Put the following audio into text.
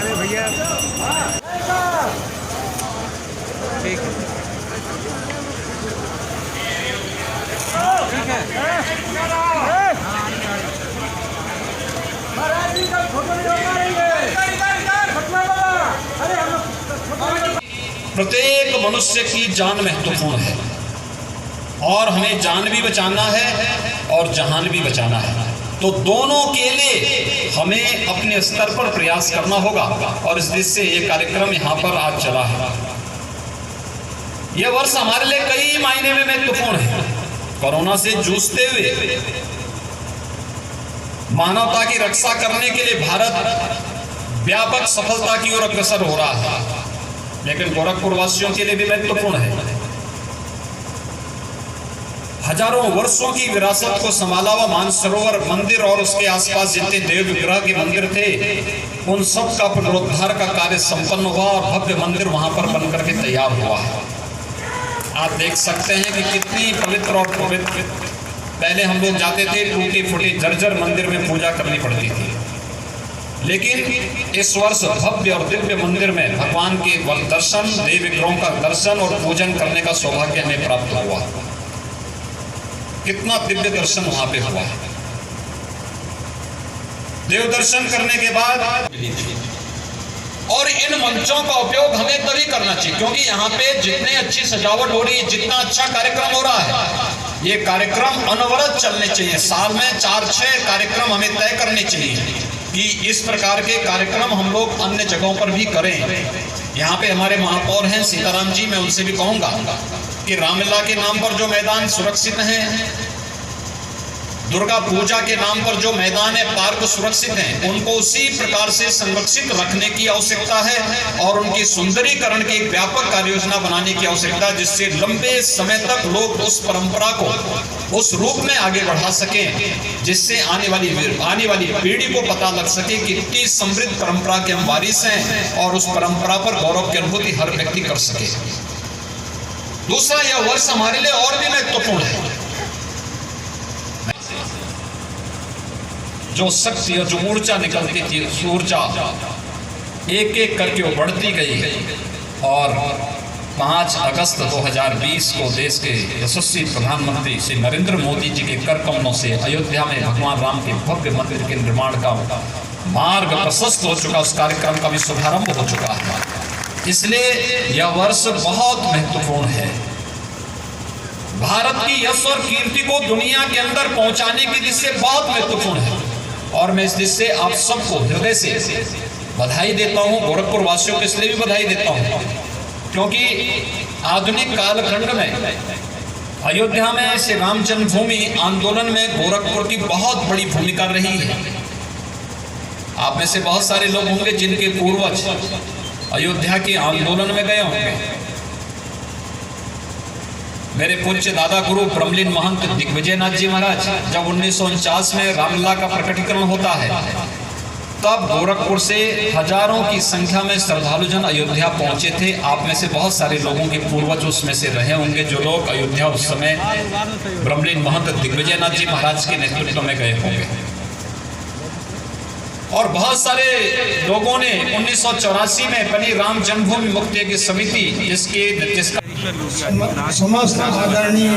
अरे भैया ठीक प्रत्येक मनुष्य की जान महत्वपूर्ण है और हमें जान भी बचाना है और जहान भी बचाना है, तो दोनों के लिए हमें अपने स्तर पर प्रयास करना होगा। और इस दृष्टि से ये कार्यक्रम यहाँ पर आज चला है। यह वर्ष हमारे लिए कई मायने में महत्वपूर्ण है। कोरोना से जूझते हुए मानवता की रक्षा करने के लिए भारत व्यापक सफलता की ओर अग्रसर हो रहा है, लेकिन गोरखपुर वासियों के लिए भी महत्वपूर्ण है। हजारों वर्षों की विरासत को संभाला हुआ मानसरोवर मंदिर और उसके आसपास जितने देव विग्रह के मंदिर थे, उन सब का पुनरुद्धार का कार्य संपन्न हुआ और भव्य मंदिर वहां पर बनकर के तैयार हुआ है। आप देख सकते हैं कि कितनी पवित्र और पवित्र, पहले हम लोग जाते थे टूटी फूटी जर्जर मंदिर में पूजा करनी पड़ती थी, लेकिन इस वर्ष भव्य और दिव्य मंदिर में भगवान के दर्शन, देव विग्रहों का दर्शन और पूजन करने का सौभाग्य हमें प्राप्त हुआ। कितना दिव्य दर्शन वहां पे हुआ। देव दर्शन करने के बाद और इन मंचों का उपयोग हमें तभी करना चाहिए क्योंकि यहाँ पे जितने अच्छी सजावट हो रही है, जितना अच्छा कार्यक्रम हो रहा है, ये कार्यक्रम अनवरत चलने चाहिए। साल में 4-6 कार्यक्रम हमें तय करने चाहिए कि इस प्रकार के कार्यक्रम हम लोग अन्य जगहों पर भी करें। यहाँ पे हमारे महापौर हैं सीताराम जी, मैं उनसे भी कहूँगा कि रामलीला के नाम पर जो मैदान सुरक्षित हैं, दुर्गा पूजा के नाम पर जो मैदान है, पार्क सुरक्षित हैं, उनको उसी प्रकार से संरक्षित रखने की आवश्यकता है और उनकी सुंदरीकरण की एक व्यापक कार्य योजना बनाने की आवश्यकता है, जिससे लंबे समय तक लोग उस परंपरा को उस रूप में आगे बढ़ा सकें, जिससे आने वाली पीढ़ी को पता लग सके कि कितनी समृद्ध परंपरा के हम वारिस हैं और उस परंपरा पर गौरव की अनुभूति हर व्यक्ति कर सके। दूसरा, यह वर्ष हमारे लिए और भी महत्वपूर्ण है। जो शक्ति और जो ऊर्जा निकलती थी, उस ऊर्जा एक एक करके वो बढ़ती गई और 5 अगस्त 2020 को देश के यशस्वी प्रधानमंत्री श्री नरेंद्र मोदी जी के कर कमलों से अयोध्या में भगवान राम के भव्य मंदिर के निर्माण का मार्ग प्रशस्त हो चुका, उस कार्यक्रम का भी शुभारंभ हो चुका है। इसलिए यह वर्ष बहुत महत्वपूर्ण है। भारत की यश और कीर्ति को दुनिया के अंदर पहुंचाने की दृष्टि से बहुत महत्वपूर्ण है और मैं इस दृष्टि से आप सबको हृदय से बधाई देता हूं। गोरखपुर वासियों को इसलिए भी बधाई देता हूं क्योंकि आधुनिक कालखंड में अयोध्या में श्री राम जन्मभूमि आंदोलन में गोरखपुर की बहुत बड़ी भूमिका रही है। आप में से बहुत सारे लोग होंगे जिनके पूर्वज अयोध्या के आंदोलन में गए होंगे। मेरे पूज्य दादा गुरु ब्रह्मलीन महंत दिग्विजयनाथ जी महाराज जब 1949 में रामलीला का प्रकटीकरण होता है, तब गोरखपुर से हजारों की संख्या में श्रद्धालुजन अयोध्या पहुंचे थे। आप में से बहुत सारे लोगों के पूर्वज उसमें से रहे होंगे जो लोग अयोध्या उस समय ब्रह्मलीन महंत दिग्विजयनाथ जी महाराज के नेतृत्व में गए होंगे। और बहुत सारे लोगों ने 1984 में बनी राम जन्मभूमि मुक्ति की समिति जिसका समस्त आदरणीय